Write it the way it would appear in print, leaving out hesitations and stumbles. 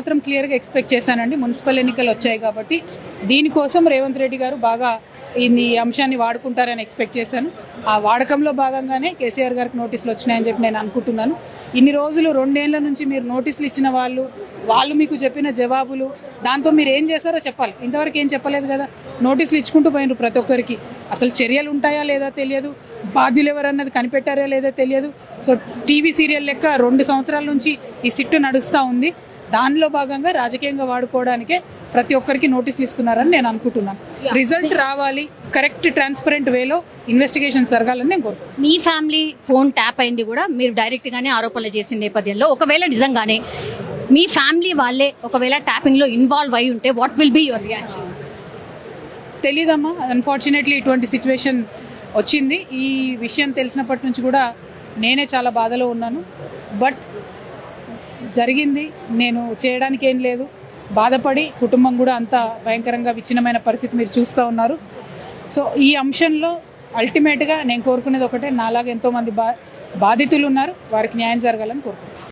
మాత్రం క్లియర్గా ఎక్స్పెక్ట్ చేశానండి. మున్సిపల్ ఎన్నికలు వచ్చాయి కాబట్టి దీనికోసం రేవంత్ రెడ్డి గారు బాగా ఈ అంశాన్ని వాడుకుంటారని ఎక్స్పెక్ట్ చేశాను. ఆ వాడకంలో భాగంగానే కేసీఆర్ గారికి నోటీసులు వచ్చినాయని చెప్పి నేను అనుకుంటున్నాను. ఇన్ని రోజులు 2 ఏళ్ల నుంచి మీరు నోటీసులు ఇచ్చిన వాళ్ళు మీకు చెప్పిన జవాబులు, దాంతో మీరు ఏం చేశారో చెప్పాలి. ఇంతవరకు ఏం చెప్పలేదు కదా. నోటీసులు ఇచ్చుకుంటూ పోయినారు ప్రతి ఒక్కరికి. అసలు చర్యలు ఉంటాయా లేదా తెలియదు, బాధ్యులు ఎవరన్నది కనిపెట్టారా లేదా తెలియదు. సో టీవీ సీరియల్ లెక్క 2 సంవత్సరాల నుంచి ఈ సిట్టు నడుస్తూ ఉంది. దానిలో భాగంగా రాజకీయంగా వాడుకోవడానికే ప్రతి ఒక్కరికి నోటీసులు ఇస్తున్నారని నేను అనుకుంటున్నాను. రిజల్ట్ రావాలి, కరెక్ట్ ట్రాన్స్పరెంట్ వేలో ఇన్వెస్టిగేషన్ జరగాలని నేను కోరుకుంటున్నాను. మీ ఫ్యామిలీ ఫోన్ ట్యాప్ అయింది కూడా మీరు డైరెక్ట్గానే ఆరోపణలు చేసిన నేపథ్యంలో ఒకవేళ నిజంగానే మీ ఫ్యామిలీ వాళ్ళే ఒకవేళ ట్యాపింగ్లో ఇన్వాల్వ్ అయి ఉంటే what will be your reaction? తెలీదమ్మా, అన్ఫార్చునేట్లీ ఇటువంటి సిచ్యువేషన్ వచ్చింది. ఈ విషయం తెలిసినప్పటి నుంచి కూడా నేనే చాలా బాధలో ఉన్నాను. బట్ జరిగింది, నేను చేయడానికి ఏం లేదు. బాధపడి కుటుంబం కూడా అంత భయంకరంగా విచ్ఛిన్నమైన పరిస్థితి మీరు చూస్తూ ఉన్నారు. సో ఈ అంశంలో అల్టిమేట్గా నేను కోరుకునేది ఒకటే, నాలాగా ఎంతోమంది బాధితులు ఉన్నారు, వారికి న్యాయం జరగాలని కోరుకుంటున్నాను.